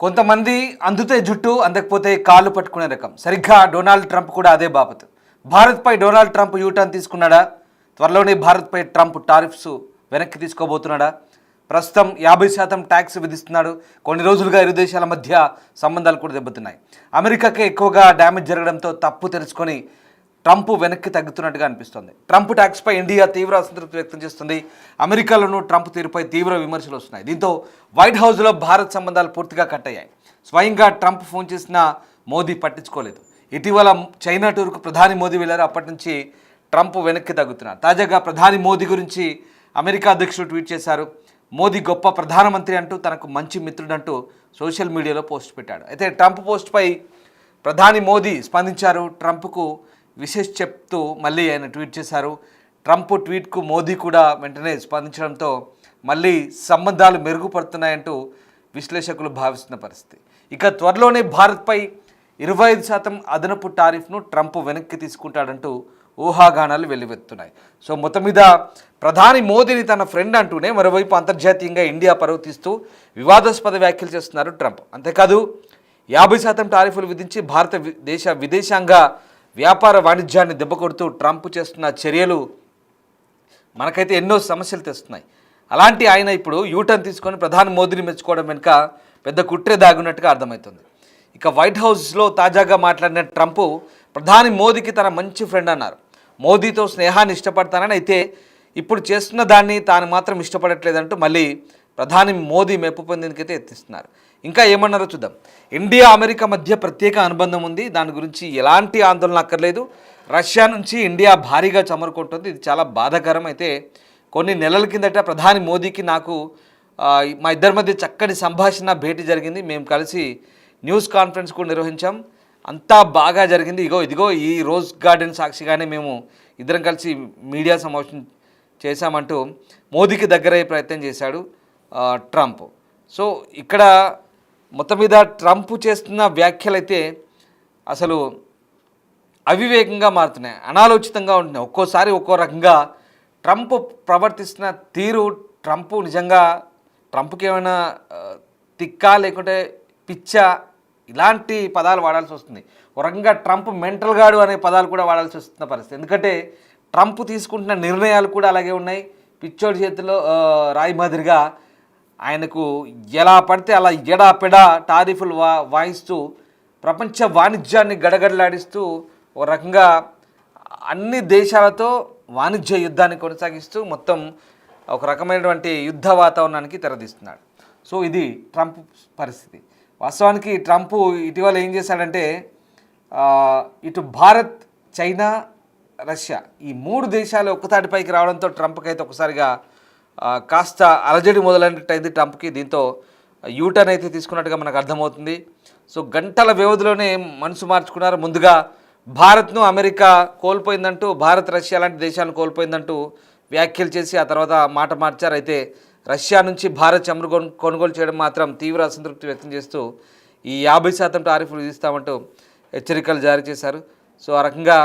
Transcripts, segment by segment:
కొంతమంది అందుతే జుట్టు అందకపోతే కాళ్ళు పట్టుకునే రకం. సరిగ్గా డొనాల్డ్ ట్రంప్ కూడా అదే బాపతు. భారత్పై డొనాల్డ్ ట్రంప్ యూటర్న్ తీసుకున్నాడా? త్వరలోనే భారత్పై ట్రంప్ టారిఫ్స్ వెనక్కి తీసుకోబోతున్నాడా? ప్రస్తుతం 50% ట్యాక్స్ విధిస్తున్నాడు. కొన్ని రోజులుగా ఇరు దేశాల మధ్య సంబంధాలు కూడా దెబ్బతున్నాయి. అమెరికాకే ఎక్కువగా డ్యామేజ్ జరగడంతో తప్పు తెలుసుకొని ట్రంప్ వెనక్కి తగ్గుతున్నట్టుగా అనిపిస్తుంది. ట్రంప్ ట్యాక్స్పై ఇండియా తీవ్ర అసంతృప్తి వ్యక్తం చేస్తుంది. అమెరికాలోనూ ట్రంప్ తీరుపై తీవ్ర విమర్శలు వస్తున్నాయి. దీంతో వైట్ హౌస్లో భారత్ సంబంధాలు పూర్తిగా కట్ అయ్యాయి. స్వయంగా ట్రంప్ ఫోన్ చేసినా మోదీ పట్టించుకోలేదు. ఇటీవల చైనా టూర్కు ప్రధాని మోదీ వెళ్లారు. అప్పటి నుంచి ట్రంప్ వెనక్కి తగ్గుతున్నారు. తాజాగా ప్రధాని మోదీ గురించి అమెరికా అధ్యక్షుడు ట్వీట్ చేశారు. మోదీ గొప్ప ప్రధానమంత్రి అంటూ, తనకు మంచి మిత్రుడంటూ సోషల్ మీడియాలో పోస్ట్ పెట్టాడు. అయితే ట్రంప్ పోస్ట్పై ప్రధాని మోదీ స్పందించారు. ట్రంప్కు విశేష్ చెప్తూ మళ్ళీ ఆయన ట్వీట్ చేశారు. ట్రంప్ ట్వీట్కు మోదీ కూడా వెంటనే స్పందించడంతో మళ్ళీ సంబంధాలు మెరుగుపడుతున్నాయంటూ విశ్లేషకులు భావిస్తున్న పరిస్థితి. ఇక త్వరలోనే భారత్పై 25% అదనపు టారిఫ్ను ట్రంప్ వెనక్కి తీసుకుంటాడంటూ ఊహాగానాలు వెల్లువెత్తున్నాయి. సో మొత్తం మీద ప్రధాని మోదీని తన ఫ్రెండ్ అంటూనే మరోవైపు అంతర్జాతీయంగా ఇండియా పరువు తీస్తూ వివాదాస్పద వ్యాఖ్యలు చేస్తున్నారు ట్రంప్. అంతేకాదు 50% టారిఫ్లు విధించి భారతదేశ విదేశాంగ వ్యాపార వాణిజ్యాన్ని దెబ్బకొడుతూ ట్రంప్ చేస్తున్న చర్యలు మనకైతే ఎన్నో సమస్యలు తెస్తున్నాయి. అలాంటి ఆయన ఇప్పుడు యూటర్న్ తీసుకొని ప్రధాని మోదీని మెచ్చుకోవడం వెనుక పెద్ద కుట్రే దాగున్నట్టుగా అర్థమవుతుంది. ఇక వైట్ హౌస్లో తాజాగా మాట్లాడిన ట్రంప్ ప్రధాని మోదీకి తన మంచి ఫ్రెండ్ అన్నారు. మోదీతో స్నేహాన్ని ఇష్టపడతానని, అయితే ఇప్పుడు చేస్తున్న దాన్ని తాను మాత్రం ఇష్టపడట్లేదంటూ మళ్ళీ ప్రధాని మోదీ మెప్పు పొందేందుకైతే ఎత్తిస్తున్నారు. ఇంకా ఏమన్నారో చూద్దాం. ఇండియా అమెరికా మధ్య ప్రత్యేక అనుబంధం ఉంది. దాని గురించి ఎలాంటి ఆందోళన అక్కర్లేదు. రష్యా నుంచి ఇండియా భారీగా చమరుకుంటుంది. ఇది చాలా బాధాకరం. అయితే కొన్ని నెలల కిందట ప్రధాని మోదీకి నాకు మా ఇద్దరి మధ్య చక్కటి సంభాషణ భేటీ జరిగింది. మేము కలిసి న్యూస్ కాన్ఫరెన్స్ కూడా నిర్వహించాం. అంతా బాగా జరిగింది. ఇదిగో ఈ రోజ్ గార్డెన్ సాక్షిగానే మేము ఇద్దరం కలిసి మీడియా సమావేశం చేశామంటూ మోదీకి దగ్గరయ్యే ప్రయత్నం చేశాడు ట్రంప్. సో ఇక్కడ మొత్తం మీద ట్రంప్ చేస్తున్న వ్యాఖ్యలు అయితే అసలు అవివేకంగా మారుతున్నాయి, అనాలోచితంగా ఉంటున్నాయి. ఒక్కోసారి ఒక్కో రకంగా ట్రంప్ ప్రవర్తిస్తున్న తీరు, ట్రంప్కి ఏమైనా తిక్కా లేకుంటే పిచ్చా ఇలాంటి పదాలు వాడాల్సి వస్తుంది. ఒక రకంగా ట్రంప్ మెంటల్ గాడు అనే పదాలు కూడా వాడాల్సి వస్తున్న పరిస్థితి. ఎందుకంటే ట్రంప్ తీసుకుంటున్న నిర్ణయాలు కూడా అలాగే ఉన్నాయి. పిచ్చోడి చేతిలో రాయి మాదిరిగా ఆయనకు ఎలా పడితే అలా ఎడాపెడా టారిఫ్లు వాయిస్తూ ప్రపంచ వాణిజ్యాన్ని గడగడలాడిస్తూ ఒక రకంగా అన్ని దేశాలతో వాణిజ్య యుద్ధాన్ని కొనసాగిస్తూ మొత్తం ఒక రకమైనటువంటి యుద్ధ వాతావరణానికి తెరదీస్తున్నాడు. సో ఇది ట్రంప్ పరిస్థితి. వాస్తవానికి ట్రంప్ ఇటీవల ఏం చేశాడంటే ఇటు భారత్, చైనా, రష్యా ఈ 3 దేశాలు ఒక్కతాటిపైకి రావడంతో ట్రంప్కి అయితే ఒకసారిగా కాస్త అలజడి మొదలైనట్టయింది ట్రంప్కి. దీంతో యూటర్న్ అయితే తీసుకున్నట్టుగా మనకు అర్థమవుతుంది. సో గంటల వ్యవధిలోనే మనసు మార్చుకున్నారు. ముందుగా భారత్ను అమెరికా కోల్పోయిందంటూ, భారత్ రష్యా లాంటి దేశాలను కోల్పోయిందంటూ వ్యాఖ్యలు చేసి ఆ తర్వాత మాట మార్చారు. అయితే రష్యా నుంచి భారత్ చమురు కొనుగోలు చేయడం మాత్రం తీవ్ర అసంతృప్తి వ్యక్తం చేస్తూ ఈ 50% టారిఫ్లు విధిస్తామంటూ హెచ్చరికలు జారీ చేశారు. సో ఆ రకంగా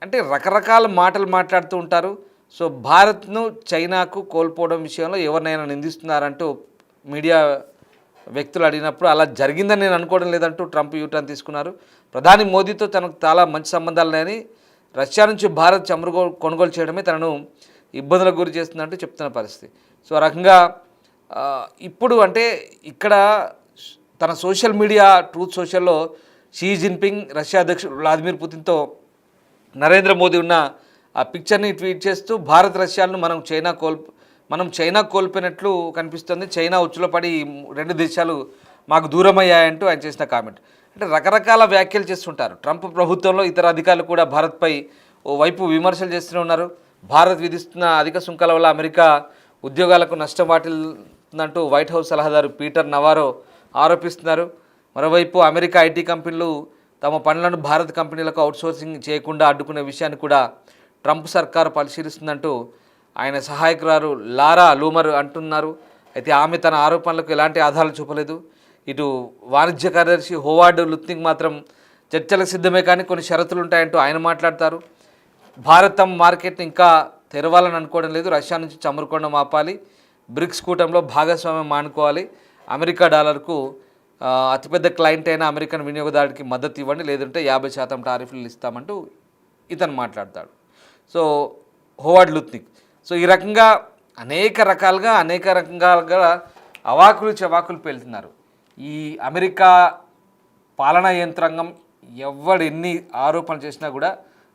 అంటే రకరకాల మాటలు మాట్లాడుతూ ఉంటారు. సో భారత్ను చైనాకు కోల్పోవడం విషయంలో ఎవరినైనా నిందిస్తున్నారంటూ మీడియా వ్యక్తులు అడిగినప్పుడు అలా జరిగిందని నేను అనుకోవడం లేదంటూ ట్రంప్ యూటర్న్ తీసుకున్నారు. ప్రధాని మోదీతో తనకు చాలా మంచి సంబంధాలు ఉన్నాయని, రష్యా నుంచి భారత్ చమురు కొనుగోలు చేయడమే తనను ఇబ్బందులకు గురి చేస్తుందంటూ చెప్తున్న పరిస్థితి. సో ఆ రకంగా ఇప్పుడు అంటే ఇక్కడ తన సోషల్ మీడియా ట్రూత్ సోషల్లో షీ జిన్పింగ్, రష్యా అధ్యక్షుడు వ్లాదిమిర్ పుతిన్తో నరేంద్ర మోదీ ఉన్న ఆ పిక్చర్ని ట్వీట్ చేస్తూ భారత్ రష్యాలను మనం చైనా కోల్పోయినట్లు కనిపిస్తుంది. చైనా ఉచ్చులో పడి 2 దేశాలు మాకు దూరమయ్యాయంటూ ఆయన చేసిన కామెంట్. అంటే రకరకాల వ్యాఖ్యలు చేస్తుంటారు. ట్రంప్ ప్రభుత్వంలో ఇతర అధికారులు కూడా భారత్పై ఓవైపు విమర్శలు చేస్తూనే ఉన్నారు. భారత్ విధిస్తున్న అధిక సుంకాల వల్ల అమెరికా ఉద్యోగాలకు నష్టం వాటిల్తుందంటూ వైట్ హౌస్ సలహాదారు పీటర్ నవారో ఆరోపిస్తున్నారు. మరోవైపు అమెరికా ఐటీ కంపెనీలు తమ పనులను భారత కంపెనీలకు అవుట్సోర్సింగ్ చేయకుండా అడ్డుకునే విషయాన్ని కూడా ట్రంప్ సర్కారు పరిశీలిస్తుందంటూ ఆయన సహాయకురాలు లారా లూమర్ అంటున్నారు. అయితే ఆమె తన ఆరోపణలకు ఎలాంటి ఆధారాలు చూపలేదు. ఇటు వాణిజ్య కార్యదర్శి హోవార్డ్ లుత్నిక్ మాత్రం చర్చలకు సిద్ధమే కానీ కొన్ని షరతులు ఉంటాయంటూ ఆయన మాట్లాడతారు. భారత్ తమ మార్కెట్ని ఇంకా తెరవాలని అనుకోవడం లేదు. రష్యా నుంచి చమురు కొనడం ఆపాలి, బ్రిక్స్ కూటంలో భాగస్వామ్యం మానుకోవాలి, అమెరికా డాలర్కు అతిపెద్ద క్లయింట్ అయిన అమెరికన్ వినియోగదారుడికి మద్దతు ఇవ్వండి, లేదంటే 50% టారిఫ్లు ఇస్తామంటూ ఇతను మాట్లాడతాడు. So Howard లుత్నిక్. సో ఈ రకంగా అనేక రకాలుగా అవాకులు చవాకులు పేలుతున్నారు. ఈ అమెరికా పాలనా యంత్రాంగం ఎవడు ఎన్ని ఆరోపణలు చేసినా కూడా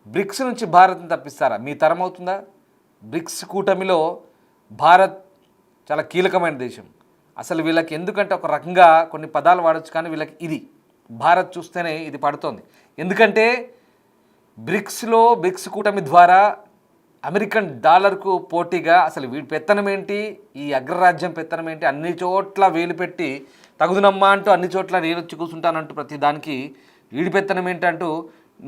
బ్రిక్స్ నుంచి భారత్ని తప్పిస్తారా? మీ తరం అవుతుందా? బ్రిక్స్ కూటమిలో భారత్ చాలా కీలకమైన దేశం. అసలు వీళ్ళకి ఎందుకంటే ఒక రకంగా కొన్ని పదాలు వాడచ్చు, కానీ వీళ్ళకి ఇది భారత్ చూస్తేనే ఇది పడుతోంది. ఎందుకంటే బ్రిక్స్ కూటమి ద్వారా అమెరికన్ డాలర్కు పోటీగా అసలు వీడి పెత్తనం ఏంటి, ఈ అగ్రరాజ్యం పెత్తనం ఏంటి, అన్ని చోట్ల వేలు పెట్టి తగుదునమ్మా అంటూ అన్ని చోట్ల నేను వచ్చి కూర్చుంటానంటూ ప్రతి దానికి వీడి పెత్తనం ఏంటంటూ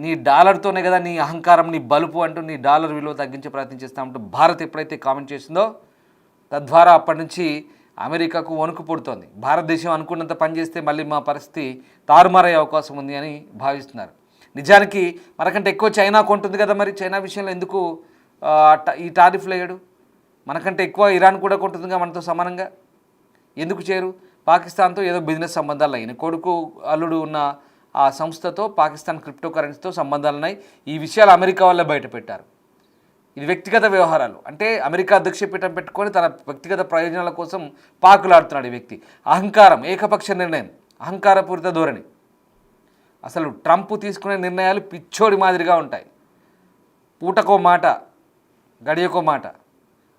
నీ డాలర్తోనే కదా నీ అహంకారం, నీ బలుపు అంటూ నీ డాలర్ విలువ తగ్గించే ప్రయత్నం చేస్తామంటూ భారత్ ఎప్పుడైతే కామెంట్ చేసిందో తద్వారా అప్పటి నుంచి అమెరికాకు వణుకు పుడుతోంది. భారతదేశం అనుకున్నంత పనిచేస్తే మళ్ళీ మా పరిస్థితి తారుమారయ్యే అవకాశం ఉంది అని భావిస్తున్నారు. నిజానికి మనకంటే ఎక్కువ చైనా కొంటుంది కదా, మరి చైనా విషయంలో ఎందుకు ఈ టారిఫ్లు వేయడు? మనకంటే ఎక్కువ ఇరాన్ కూడా కొంటుందిగా మనతో సమానంగా, ఎందుకు చేయరు? పాకిస్తాన్తో ఏదో బిజినెస్ సంబంధాలు అయినాయి, కొడుకు అల్లుడు ఉన్న ఆ సంస్థతో పాకిస్తాన్ క్రిప్టో కరెన్సీతో సంబంధాలు ఉన్నాయి. ఈ విషయాలు అమెరికా వల్లే బయట పెట్టారు. ఇది వ్యక్తిగత వ్యవహారాలు. అంటే అమెరికా అధ్యక్షపీఠం పెట్టుకొని తన వ్యక్తిగత ప్రయోజనాల కోసం పాకులాడుతున్నాడు ఈ వ్యక్తి. అహంకారం, ఏకపక్ష నిర్ణయం, అహంకారపూరిత ధోరణి. అసలు ట్రంప్ తీసుకునే నిర్ణయాలు పిచ్చోడి మాదిరిగా ఉంటాయి. పూటకో మాట, గడియకో మాట.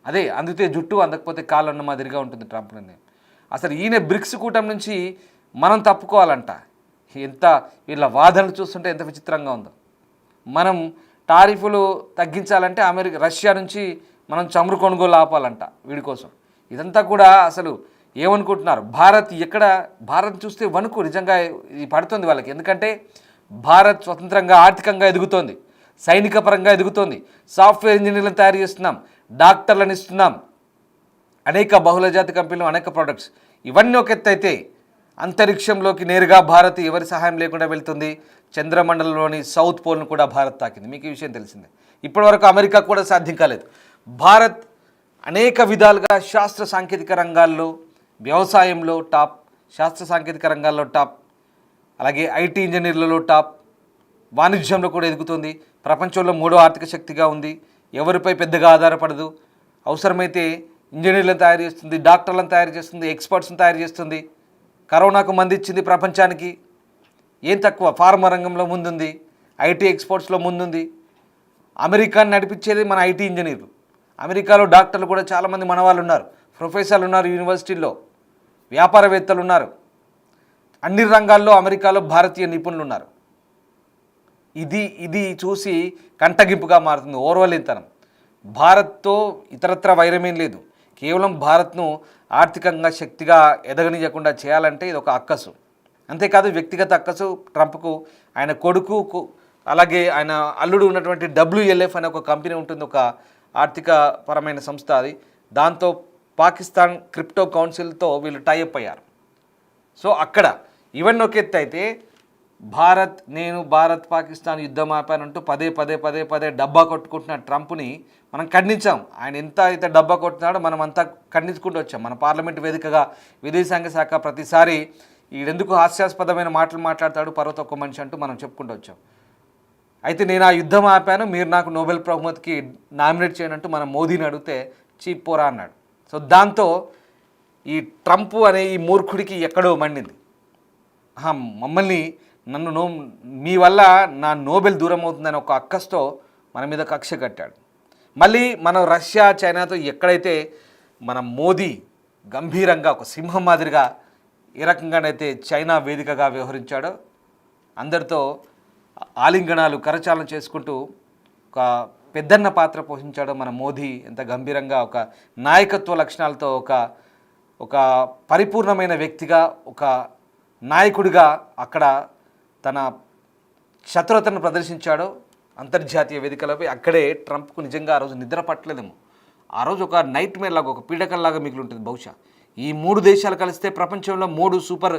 అదే అందితే జుట్టు, అందకపోతే కాళ్ళు అన్న మాదిరిగా ఉంటుంది ట్రంప్ నిర్ణయం. అసలు ఈయన బ్రిక్స్ కూటమి నుంచి మనం తప్పుకోవాలంట. ఎంత వీళ్ళ వాదనలు చూస్తుంటే ఎంత విచిత్రంగా ఉందో. మనం టారిఫ్లు తగ్గించాలంటే రష్యా నుంచి మనం చమురు కొనుగోలు ఆపాలంట వీడి కోసం. ఇదంతా కూడా అసలు ఏమనుకుంటున్నారు? భారత్ చూస్తే వణుకు నిజంగా ఇది పడుతుంది వాళ్ళకి. ఎందుకంటే భారత్ స్వతంత్రంగా ఆర్థికంగా ఎదుగుతోంది, సైనిక పరంగా ఎదుగుతోంది, సాఫ్ట్వేర్ ఇంజనీర్లను తయారు చేస్తున్నాం, డాక్టర్లను ఇస్తున్నాం, అనేక బహుళజాతి కంపెనీలు, అనేక ప్రొడక్ట్స్. ఇవన్నీ ఒక ఎత్తు అయితే అంతరిక్షంలోకి నేరుగా భారత్ ఎవరి సహాయం లేకుండా వెళ్తుంది. చంద్రమండలంలోని సౌత్ పోల్ను కూడా భారత్ తాకింది. మీకు ఈ విషయం తెలిసిందే. ఇప్పటివరకు అమెరికా కూడా సాధ్యం కాలేదు. భారత్ అనేక విధాలుగా శాస్త్ర సాంకేతిక రంగాల్లో, వ్యవసాయంలో టాప్, శాస్త్ర సాంకేతిక రంగాల్లో టాప్, అలాగే ఐటీ ఇంజనీర్లలో టాప్, వాణిజ్యంలో కూడా ఎదుగుతుంది. ప్రపంచంలో 3వ ఆర్థిక శక్తిగా ఉంది. ఎవరిపై పెద్దగా ఆధారపడదు. అవసరమైతే ఇంజనీర్లను తయారు చేస్తుంది, డాక్టర్లను తయారు చేస్తుంది, ఎక్స్పర్ట్స్ని తయారు చేస్తుంది. కరోనాకు మందు ఇచ్చింది ప్రపంచానికి. ఏం తక్కువ? ఫార్మా రంగంలో ముందుంది, ఐటీ ఎక్స్పోర్ట్స్లో ముందుంది. అమెరికాని నడిపించేది మన ఐటీ ఇంజనీర్లు. అమెరికాలో డాక్టర్లు కూడా చాలామంది మన వాళ్ళు ఉన్నారు, ప్రొఫెసర్లు ఉన్నారు, యూనివర్సిటీల్లో వ్యాపారవేత్తలు ఉన్నారు. అన్ని రంగాల్లో అమెరికాలో భారతీయ నిపుణులు ఉన్నారు. ఇది చూసి కంటగింపుగా మారుతుంది ఓర్వలేనితనం. భారత్తో ఇతరత్ర వైరమేం లేదు. కేవలం భారత్ను ఆర్థికంగా శక్తిగా ఎదగనియకుండా చేయాలంటే ఇది ఒక అక్కసు. అంతేకాదు వ్యక్తిగత అక్కసు ట్రంప్కు, ఆయన కొడుకు, అలాగే ఆయన అల్లుడు ఉన్నటువంటి WLF అనే ఒక కంపెనీ ఉంటుంది, ఒక ఆర్థిక పరమైన సంస్థ. అది దాంతో పాకిస్తాన్ క్రిప్టో కౌన్సిల్తో వీళ్ళు టైఅప్ అయ్యారు. సో అక్కడ ఇవన్నీ ఒక ఎత్తు అయితే భారత్ పాకిస్తాన్ యుద్ధం ఆపానంటూ పదే డబ్బా కొట్టుకుంటున్న ట్రంప్ని మనం ఖండించాం. ఆయన ఎంత అయితే డబ్బా కొట్టున్నాడో మనం అంతా ఖండించుకుంటూ వచ్చాం. మన పార్లమెంట్ వేదికగా విదేశాంగ శాఖ ప్రతిసారి ఈడెందుకు హాస్యాస్పదమైన మాటలు మాట్లాడతాడు పర్వత ఒక్క మనిషి అంటూ మనం చెప్పుకుంటూ వచ్చాం. అయితే నేను ఆ యుద్ధం ఆపాను, మీరు నాకు నోబెల్ బహుమతికి నామినేట్ చేయనంటూ మన మోదీని అడిగితే చీప్ పోరా అన్నాడు. సో దాంతో ఈ ట్రంప్ అనే ఈ మూర్ఖుడికి ఎక్కడో మండింది. మమ్మల్ని మీ వల్ల నా నోబెల్ దూరం అవుతుందని ఒక అక్కస్తో మన మీద కక్ష కట్టాడు. మళ్ళీ మనం రష్యా, చైనాతో ఎక్కడైతే మన మోదీ గంభీరంగా ఒక సింహం మాదిరిగా ఏ రకంగానైతే చైనా వేదికగా వ్యవహరించాడో, అందరితో ఆలింగనాలు కరచాలన చేసుకుంటూ ఒక పెద్దన్న పాత్ర పోషించాడో మన మోదీ, ఎంత గంభీరంగా ఒక నాయకత్వ లక్షణాలతో ఒక పరిపూర్ణమైన వ్యక్తిగా, ఒక నాయకుడిగా అక్కడ తన శత్రుతను ప్రదర్శించాడో అంతర్జాతీయ వేదికలపై, అక్కడే ట్రంప్కు నిజంగా ఆ రోజు నిద్ర పట్టలేదేమో. ఆ రోజు ఒక నైట్ మేర్ లాగా, ఒక పీడకల్లాగా మిగిలి ఉంటుంది బహుశా. ఈ 3 దేశాలు కలిస్తే ప్రపంచంలో 3 super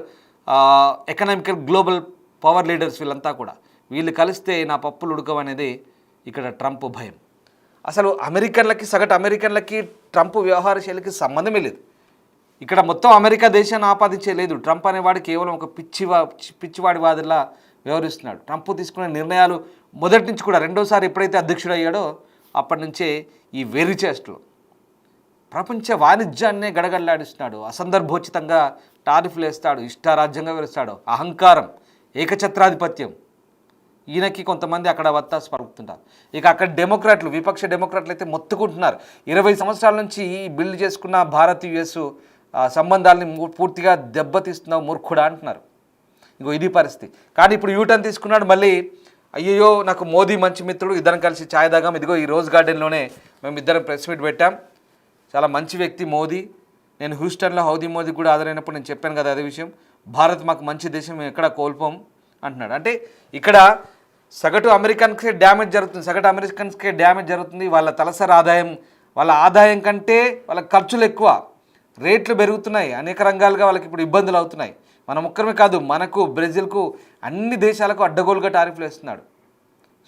economical global power leaders వీళ్ళంతా కూడా, వీళ్ళు కలిస్తే నా పప్పులు ఉడకవనేది ఇక్కడ ట్రంప్ భయం. అసలు సగటు అమెరికన్లకి ట్రంప్ వ్యవహార శైలికి సంబంధమే లేదు. ఇక్కడ మొత్తం అమెరికా దేశాన్ని ఆపాదించలేదు. ట్రంప్ అనేవాడు కేవలం ఒక పిచ్చివాడి వాదిలా వ్యవహరిస్తున్నాడు. ట్రంప్ తీసుకునే నిర్ణయాలు మొదటి నుంచి కూడా రెండోసారి ఎప్పుడైతే అధ్యక్షుడు అయ్యాడో అప్పటి నుంచే ఈ వెర్రి చేష్టలు ప్రపంచ వాణిజ్యాన్నే గడగడలాడిస్తున్నాడు. అసందర్భోచితంగా టారిఫ్లు వేస్తాడు, ఇష్టారాజ్యంగా వివరిస్తాడు. అహంకారం, ఏకఛత్రాధిపత్యం. ఈయనకి కొంతమంది అక్కడ వత్తాసు పలుకుతుంటారు. ఇక అక్కడ డెమోక్రాట్లు, విపక్ష డెమోక్రాట్లు అయితే మొత్తుకుంటున్నారు. 20 సంవత్సరాల నుంచి బిల్డ్ చేసుకున్న భారత్ యుఎస్ సంబంధాలని పూర్తిగా దెబ్బతీస్తున్నావు మూర్ఖుడా అంటున్నారు. ఇగో ఇది పరిస్థితి. కానీ ఇప్పుడు యూటర్న్ తీసుకున్నాడు. మళ్ళీ అయ్యో నాకు మోదీ మంచి మిత్రుడు, ఇద్దరం కలిసి ఛాయ్ తాగాం. ఇదిగో ఈ రోజ్ గార్డెన్లోనే మేము ఇద్దరం ప్రెస్ మీట్ పెట్టాం. చాలా మంచి వ్యక్తి మోదీ. నేను హ్యూస్టన్లో హౌదీ మోదీ కూడా ఆదరైనప్పుడు నేను చెప్పాను కదా అదే విషయం. భారత్ మాకు మంచి దేశం, మేము ఎక్కడ కోల్పోం అంటున్నాడు. అంటే ఇక్కడ సగటు అమెరికన్స్కే డ్యామేజ్ జరుగుతుంది. వాళ్ళ తలసరి ఆదాయం, వాళ్ళ ఆదాయం కంటే వాళ్ళ ఖర్చులు ఎక్కువ, రేట్లు పెరుగుతున్నాయి. అనేక రంగాలుగా వాళ్ళకి ఇప్పుడు ఇబ్బందులు అవుతున్నాయి. మనం ఒక్కరమే కాదు, మనకు బ్రెజిల్కు అన్ని దేశాలకు అడ్డగోలుగా టారిఫ్లు వేస్తున్నాడు.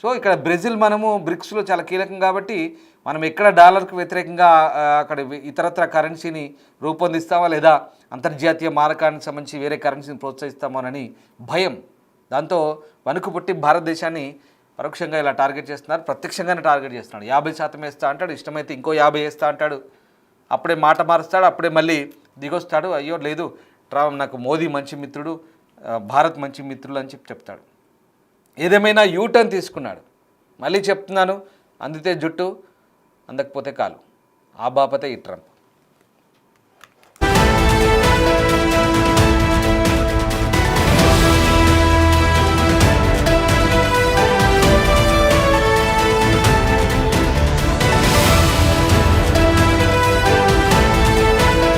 సో ఇక్కడ బ్రెజిల్ మనము బ్రిక్స్లో చాలా కీలకం కాబట్టి మనం ఎక్కడ డాలర్కు వ్యతిరేకంగా అక్కడ ఇతరత్ర కరెన్సీని రూపొందిస్తామా లేదా అంతర్జాతీయ మారకానికి సంబంధించి వేరే కరెన్సీని ప్రోత్సహిస్తామోనని భయం. దాంతో వణుకు పుట్టి భారతదేశాన్ని పరోక్షంగా ఇలా టార్గెట్ చేస్తున్నారు, ప్రత్యక్షంగానే టార్గెట్ చేస్తున్నాడు. 50% వేస్తా అంటాడు, ఇష్టమైతే ఇంకో 50 వేస్తా అంటాడు. అప్పుడే మాట మారుస్తాడు, అప్పుడే మళ్ళీ దిగొస్తాడు. అయ్యో లేదు నాకు మోదీ మంచి మిత్రుడు, భారత్ మంచి మిత్రులు అని చెప్తాడు. ఏదేమైనా యూటర్న్ తీసుకున్నాడు. మళ్ళీ చెప్తున్నాను, అందితే జుట్టు, అందకపోతే కాలు. ఆ బాపతే ఈ ట్రంప్.